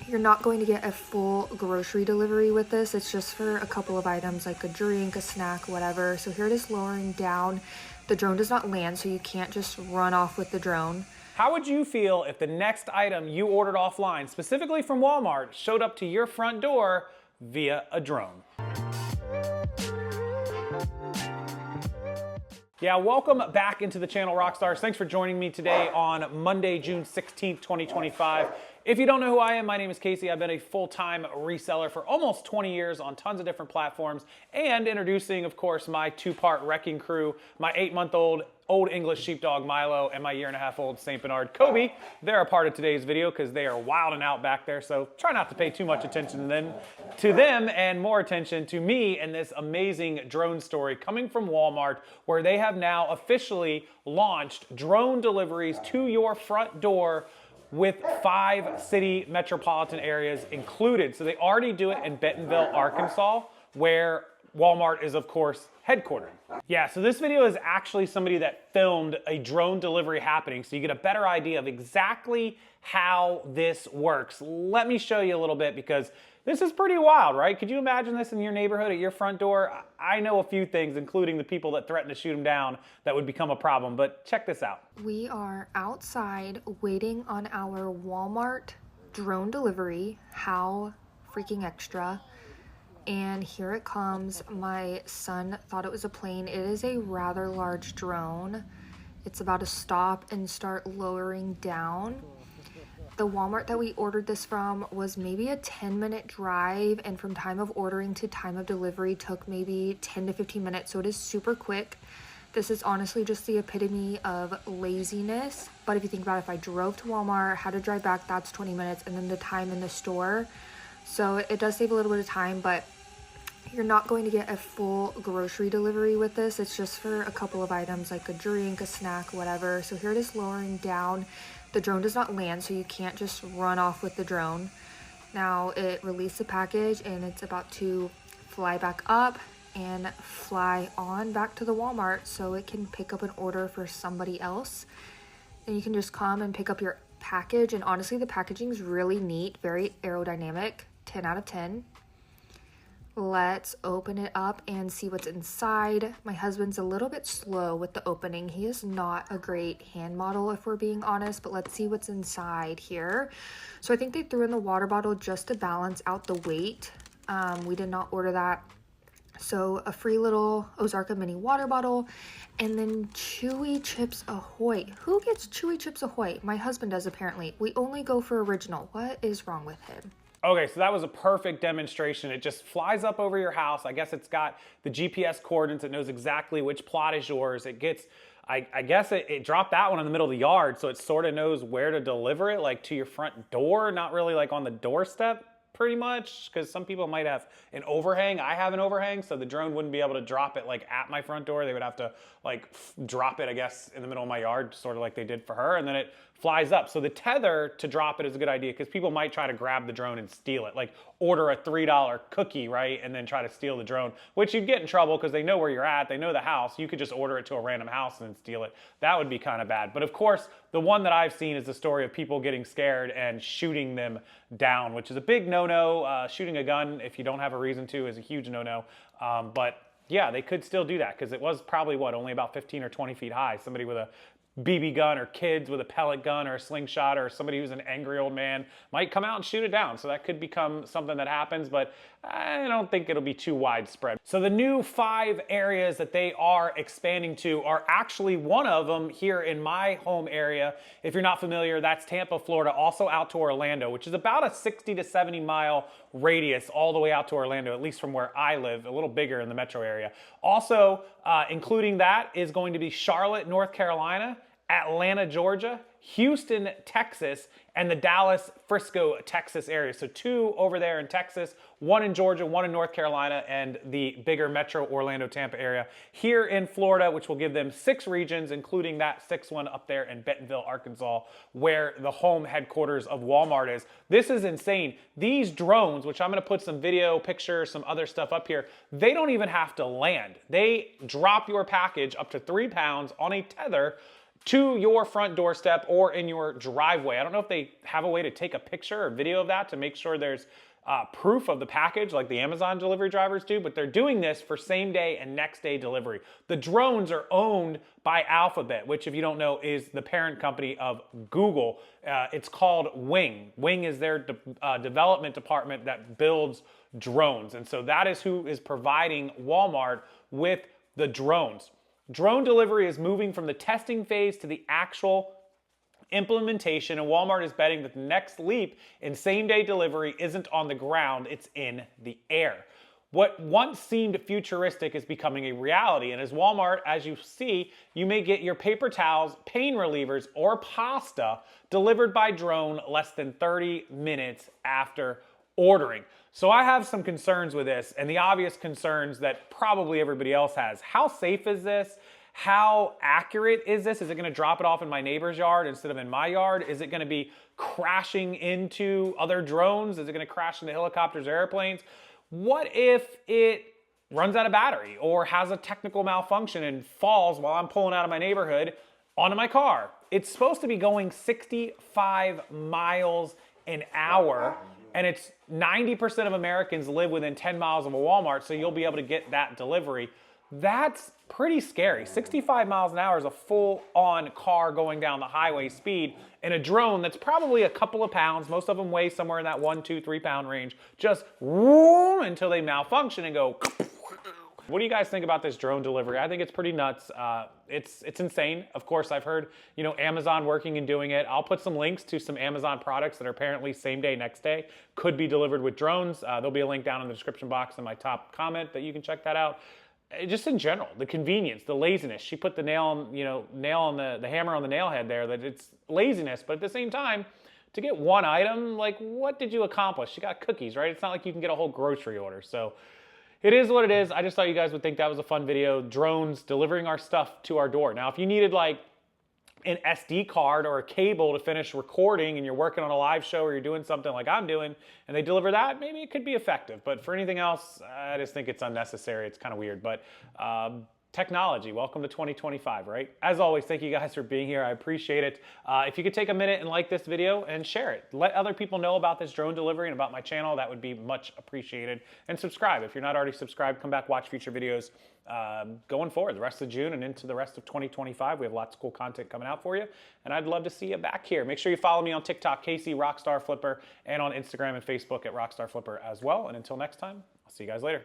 You're not going to get a full grocery delivery with this. It's just for a couple of items like a drink, a snack, whatever. So here it is lowering down. The drone does not land, so you can't just run off with the drone. How would you feel if the next item you ordered offline, specifically from Walmart, showed up to your front door via a drone? Yeah, welcome back into the channel, Rockstars. Thanks for joining me today on Monday, June 16th, 2025. If you don't know who I am, my name is Casey. I've been a full-time reseller for almost 20 years on tons of different platforms, and introducing, of course, my two-part wrecking crew, my 8-month-old Old English Sheepdog Milo and my 1.5-year-old St. Bernard Kobe. They're a part of today's video because they are wilding out back there, so try not to pay too much attention to them and more attention to me and this amazing drone story coming from Walmart, where they have now officially launched drone deliveries to your front door with 5 city metropolitan areas included. So they already do it in Bentonville, Arkansas, where Walmart is, of course, headquartered. Yeah, so this video is actually somebody that filmed a drone delivery happening, so you get a better idea of exactly how this works. Let me show you a little bit, because this is pretty wild, right? Could you imagine this in your neighborhood at your front door? I know a few things, including the people that threaten to shoot them down, that would become a problem, but check this out. We are outside waiting on our Walmart drone delivery. How freaking extra. And here it comes. My son thought it was a plane. It is a rather large drone. It's about to stop and start lowering down. The Walmart that we ordered this from was maybe a 10-minute drive, and from time of ordering to time of delivery took maybe 10 to 15 minutes, so it is super quick. This is honestly just the epitome of laziness, but if you think about it, if I drove to Walmart, had to drive back, that's 20 minutes, and then the time in the store. So it does save a little bit of time, but you're not going to get a full grocery delivery with this. It's just for a couple of items like a drink, a snack, whatever. So here it is lowering down. The drone does not land, so you can't just run off with the drone. Now it released the package and it's about to fly back up and fly on back to the Walmart so it can pick up an order for somebody else. And you can just come and pick up your package. And honestly, the packaging is really neat, very aerodynamic, 10 out of 10. Let's open it up and see what's inside. My husband's a little bit slow with the opening. He is not a great hand model, if we're being honest, but let's see what's inside here. So I think they threw in the water bottle just to balance out the weight. We did not order that. So a free little Ozarka mini water bottle, and then Chewy Chips Ahoy. Who gets Chewy Chips Ahoy? My husband does, apparently. We only go for original. What is wrong with him? Okay, so that was a perfect demonstration. It just flies up over your house. I guess it's got the GPS coordinates. It knows exactly which plot is yours. It gets, I guess it dropped that one in the middle of the yard, so it sort of knows where to deliver it, like to your front door, not really like on the doorstep, pretty much, because some people might have an overhang. I have an overhang, so the drone wouldn't be able to drop it like at my front door. They would have to like drop it, I guess, in the middle of my yard, sort of like they did for her, and then it flies up. So the tether to drop it is a good idea, because people might try to grab the drone and steal it, like order a $3 cookie, right, and then try to steal the drone, which you'd get in trouble because they know where you're at, they know the house. You could just order it to a random house and then steal it. That would be kind of bad. But of course, the one that I've seen is the story of people getting scared and shooting them down, which is a big no-no. Shooting a gun if you don't have a reason to is a huge no-no. But yeah, they could still do that, because it was probably, what, only about 15 or 20 feet high. Somebody with a BB gun, or kids with a pellet gun or a slingshot, or somebody who's an angry old man might come out and shoot it down. So that could become something that happens, but I don't think it'll be too widespread. So the new 5 areas that they are expanding to are actually one of them here in my home area. If you're not familiar, that's Tampa, Florida, also out to Orlando, which is about a 60 to 70 mile radius all the way out to Orlando, at least from where I live, a little bigger in the metro area. Also, including that is going to be Charlotte, North Carolina, Atlanta, Georgia, Houston, Texas, and the Dallas, Frisco, Texas area. So 2 over there in Texas, 1 in Georgia, 1 in North Carolina, and the bigger metro Orlando, Tampa area. Here in Florida, which will give them 6 regions, including that 6th one up there in Bentonville, Arkansas, where the home headquarters of Walmart is. This is insane. These drones, which I'm gonna put some video, pictures, some other stuff up here, they don't even have to land. They drop your package up to 3 pounds on a tether to your front doorstep or in your driveway. I don't know if they have a way to take a picture or video of that to make sure there's proof of the package like the Amazon delivery drivers do, but they're doing this for same day and next day delivery. The drones are owned by Alphabet, which, if you don't know, is the parent company of Google. It's called Wing. Wing is their development department that builds drones. And so that is who is providing Walmart with the drones. Drone delivery is moving from the testing phase to the actual implementation, and Walmart is betting that the next leap in same-day delivery isn't on the ground, it's in the air. What once seemed futuristic is becoming a reality, and as Walmart, as you see, you may get your paper towels, pain relievers, or pasta delivered by drone less than 30 minutes after ordering. So I have some concerns with this, and the obvious concerns that probably everybody else has. How safe is this? How accurate is this? Is it going to drop it off in my neighbor's yard instead of in my yard? Is it going to be crashing into other drones? Is it going to crash into helicopters or airplanes? What if it runs out of battery or has a technical malfunction and falls while I'm pulling out of my neighborhood onto my car? It's supposed to be going 65 miles an hour, and it's 90% of Americans live within 10 miles of a Walmart, so you'll be able to get that delivery. That's pretty scary. 65 miles an hour is a full-on car going down the highway speed, and a drone that's probably a couple of pounds, most of them weigh somewhere in that 1, 2, 3 pound range, just whoom, until they malfunction and go. What do you guys think about this drone delivery? I think it's pretty nuts. It's insane. Of course, I've heard, Amazon working and doing it. I'll put some links to some Amazon products that are apparently same day, next day, could be delivered with drones. There'll be a link down in the description box in my top comment that you can check that out. Just in general, the convenience, the laziness. She put the nail on the hammer on the nail head there, that it's laziness, but at the same time, to get one item, like, what did you accomplish? She got cookies, right? It's not like you can get a whole grocery order. So it is what it is. I just thought you guys would think that was a fun video. Drones delivering our stuff to our door. Now, if you needed like an SD card or a cable to finish recording and you're working on a live show or you're doing something like I'm doing and they deliver that, maybe it could be effective. But for anything else, I just think it's unnecessary. It's kind of weird. But technology, welcome to 2025, right? As always, thank you guys for being here. I appreciate it. If you could take a minute and like this video and share it. Let other people know about this drone delivery and about my channel. That would be much appreciated. And subscribe. If you're not already subscribed, come back, watch future videos going forward, the rest of June and into the rest of 2025. We have lots of cool content coming out for you, and I'd love to see you back here. Make sure you follow me on TikTok, Casey Rockstarflipper, and on Instagram and Facebook at Rockstarflipper as well. And until next time, I'll see you guys later.